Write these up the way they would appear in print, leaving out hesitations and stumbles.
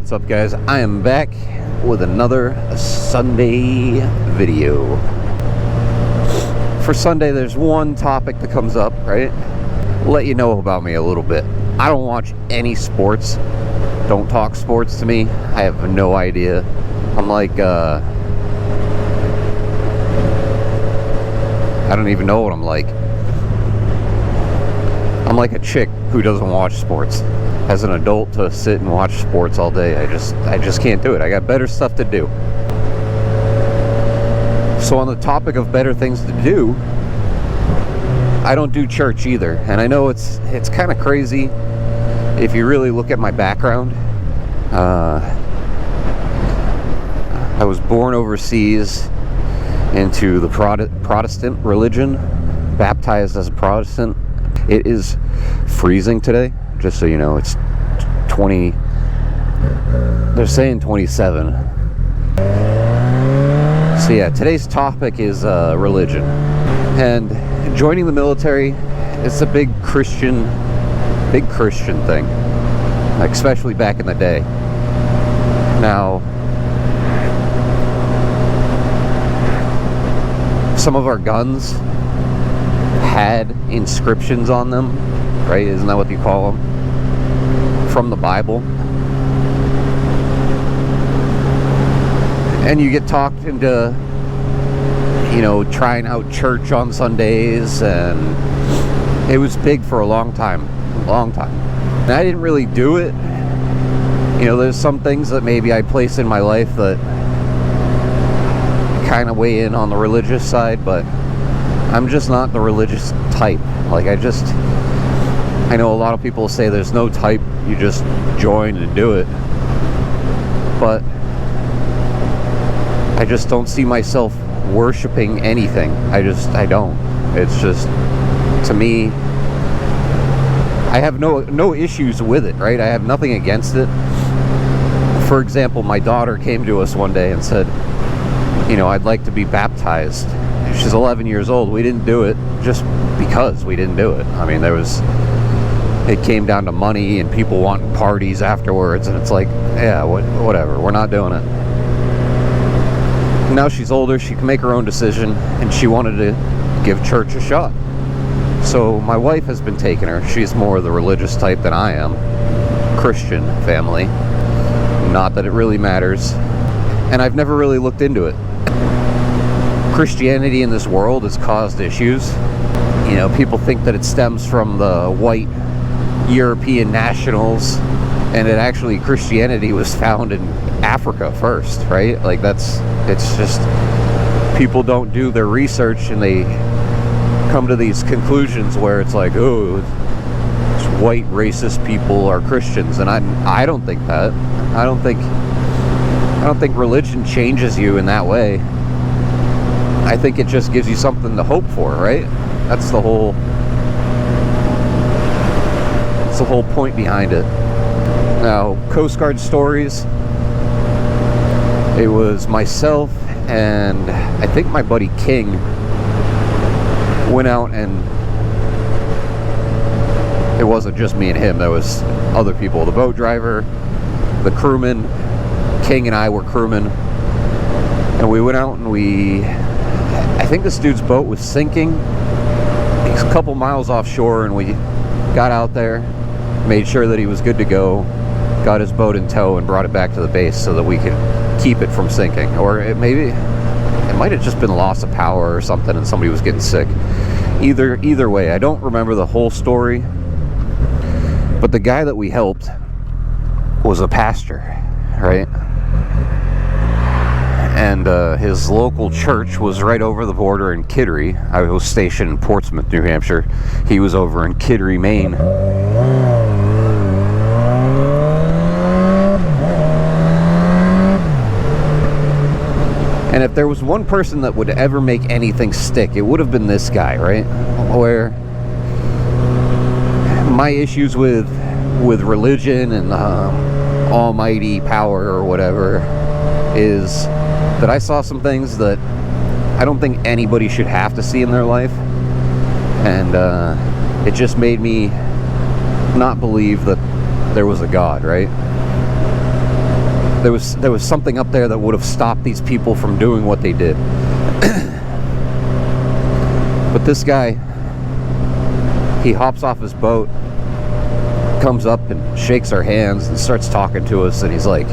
What's up, guys? I am back with another Sunday video. For Sunday, there's one topic that comes up, right? I'll let you know about me a little bit. I don't watch any sports. Don't talk sports to me. I have no idea. I'm like, I don't even know what I'm like. I'm like a chick who doesn't watch sports. As an adult, to sit and watch sports all day, I just can't do it. I got better stuff to do. So on the topic of better things to do, I don't do church either. And I know it's kind of crazy if you really look at my background. I was born overseas into the Protestant religion, baptized as a Protestant. It is freezing today, just so you know. It's 20, they're saying 27. So yeah, today's topic is religion. And joining the military, it's a big Christian thing, like, especially back in the day. Now, some of our guns had inscriptions on them, right? Isn't that what you call them? From the Bible. And you get talked into, you know, trying out church on Sundays, and it was big for a long time. And I didn't really do it. You know, there's some things that maybe I place in my life that kind of weigh in on the religious side, but I'm just not the religious type. Like, I know a lot of people say there's no type, you just join and do it. But I just don't see myself worshiping anything. I don't. It's just, to me, I have no issues with it, right? I have nothing against it. For example, my daughter came to us one day and said, you know, I'd like to be baptized. She's 11 years old. We didn't do it just because we didn't do it. I mean, it came down to money and people wanting parties afterwards, and it's like, yeah, whatever, we're not doing it. Now she's older, she can make her own decision, and she wanted to give church a shot. So my wife has been taking her. She's more the religious type than I am. Christian family. Not that it really matters. And I've never really looked into it. Christianity in this world has caused issues. You know, people think that it stems from the white European nationals, and Christianity was found in Africa first, right? Like, it's just, people don't do their research and they come to these conclusions where it's like, oh, it's white racist people are Christians, and I don't think that. I don't think religion changes you in that way. I think it just gives you something to hope for, right? That's the whole point behind it. Now, Coast Guard stories. It was myself and I think my buddy King went out, and it wasn't just me and him. There was other people. The boat driver, the crewman. King and I were crewmen. And we went out and I think this dude's boat was sinking. He's a couple miles offshore, and we got out there, made sure that he was good to go, got his boat in tow, and brought it back to the base so that we could keep it from sinking. Or it might have just been loss of power or something, and somebody was getting sick. Either way, I don't remember the whole story, but the guy that we helped was a pastor, right? And his local church was right over the border in Kittery. I was stationed in Portsmouth, New Hampshire. He was over in Kittery, Maine. And if there was one person that would ever make anything stick, it would have been this guy, right? Where my issues with religion and almighty power or whatever is that I saw some things that I don't think anybody should have to see in their life, and it just made me not believe that there was a God, right? There was something up there that would have stopped these people from doing what they did. But this guy, he hops off his boat, comes up and shakes our hands and starts talking to us, and he's like,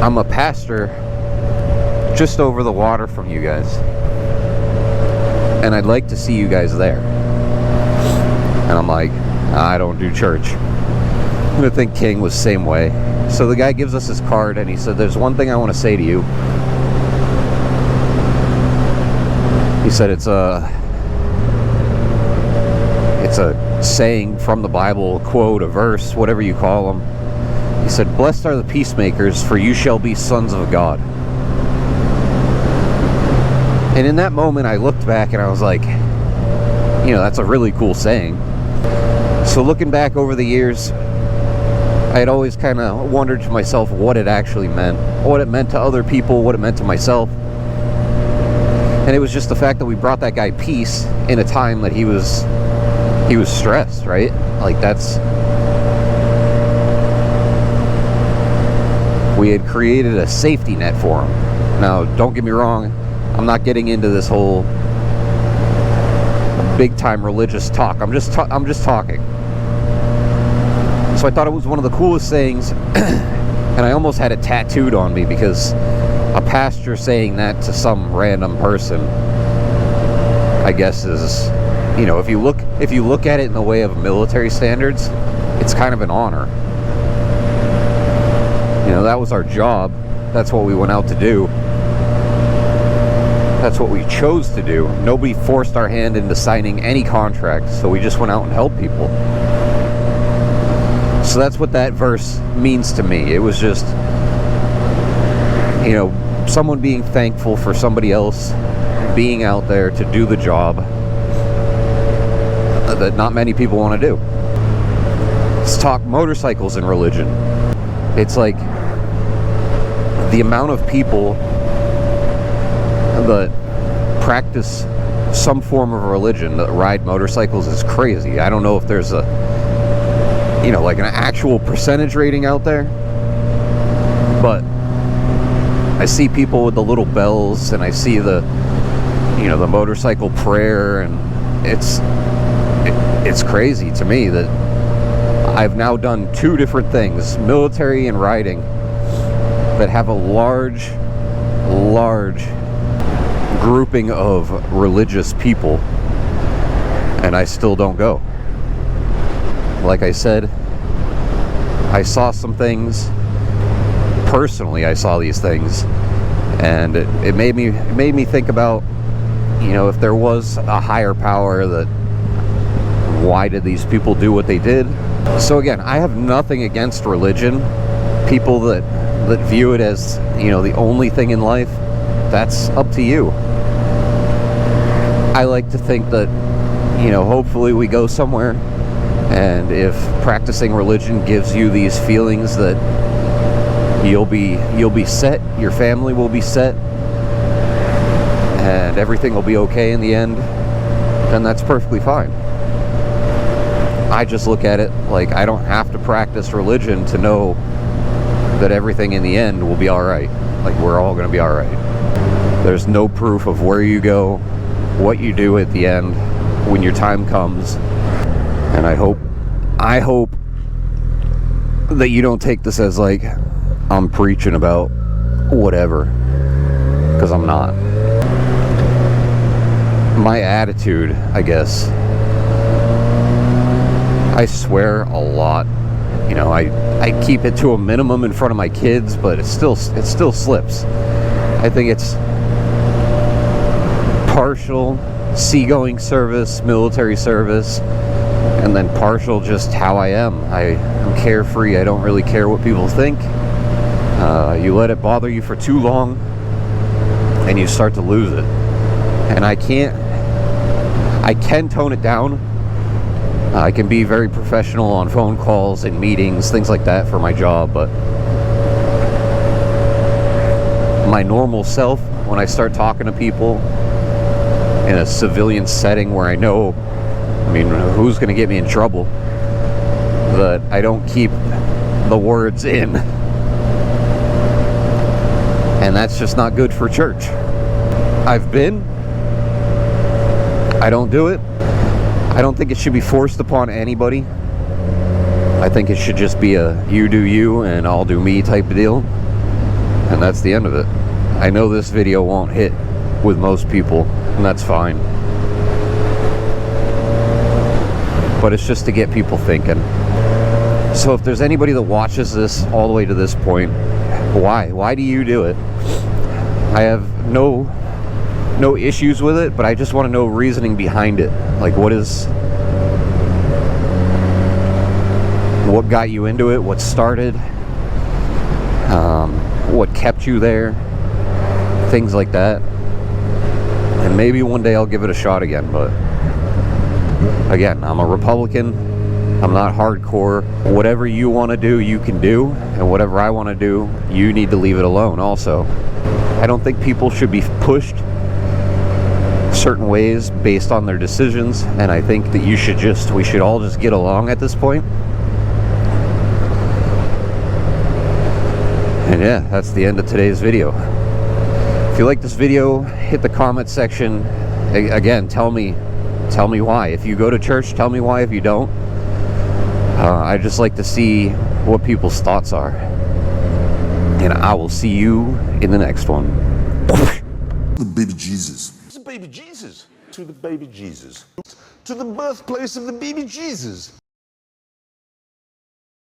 I'm a pastor just over the water from you guys, and I'd like to see you guys there. And I'm like, I don't do church. I think King was the same way. So the guy gives us his card, and he said, there's one thing I want to say to you. He said it's a saying from the Bible, a quote, a verse, whatever you call them. He said, blessed are the peacemakers, for you shall be sons of God. And in that moment, I looked back and I was like, that's a really cool saying. So looking back over the years, I had always kind of wondered to myself what it actually meant, what it meant to other people, what it meant to myself. And it was just the fact that we brought that guy peace in a time that he was stressed, right? Like, we had created a safety net for him. Now, don't get me wrong, I'm not getting into this whole big time religious talk. I'm just talking. So I thought it was one of the coolest sayings, and I almost had it tattooed on me, because a pastor saying that to some random person, I guess, is, if you look at it in the way of military standards, it's kind of an honor. That was our job. That's what we went out to do. That's what we chose to do. Nobody forced our hand into signing any contract, so we just went out and helped people. So that's what that verse means to me. It was just, someone being thankful for somebody else being out there to do the job that not many people want to do. Let's talk motorcycles and religion. It's like the amount of people that practice some form of religion that ride motorcycles is crazy. I don't know if there's like an actual percentage rating out there, but I see people with the little bells, and I see the motorcycle prayer, and it's crazy to me that I've now done two different things, military and riding, that have a large grouping of religious people, and I still don't go. Like I said, I saw some things. Personally, I saw these things, and it made me think about, if there was a higher power, that why did these people do what they did? So again, I have nothing against religion. People that view it as, the only thing in life, that's up to you. I like to think that, hopefully we go somewhere, and if practicing religion gives you these feelings that you'll be set, your family will be set, and everything will be okay in the end, then that's perfectly fine. I just look at it like I don't have to practice religion to know that everything in the end will be alright. Like, we're all going to be alright. There's no proof of where you go, what you do at the end, when your time comes. And I hope that you don't take this as like I'm preaching about whatever, because I'm not. My attitude, I guess, I swear a lot. I keep it to a minimum in front of my kids, but it still slips. I think it's partial seagoing service, military service, and then partial just how I am. I'm carefree. I don't really care what people think. You let it bother you for too long, and you start to lose it. And I can tone it down. I can be very professional on phone calls and meetings, things like that for my job, but my normal self, when I start talking to people in a civilian setting where I know, who's going to get me in trouble, that I don't keep the words in. And that's just not good for church. I've been. I don't do it. I don't think it should be forced upon anybody. I think it should just be a you do you and I'll do me type of deal. And that's the end of it. I know this video won't hit with most people, and that's fine. But it's just to get people thinking. So if there's anybody that watches this all the way to this point, why? Why do you do it? I have no issues with it, but I just want to know reasoning behind it. Like, what got you into it? What started? What kept you there? Things like that. And maybe one day I'll give it a shot again, but again, I'm a Republican. I'm not hardcore. Whatever you want to do, you can do, and whatever I want to do, you need to leave it alone also. I don't think people should be pushed certain ways based on their decisions, and I think that we should all just get along at this point. And yeah, that's the end of today's video. If you like this video, hit the comment section. Again, tell me why. If you go to church, tell me why. If you don't, I just like to see what people's thoughts are. And I will see you in the next one. The baby Jesus. It's the baby Jesus. To the baby Jesus. To the birthplace of the baby Jesus.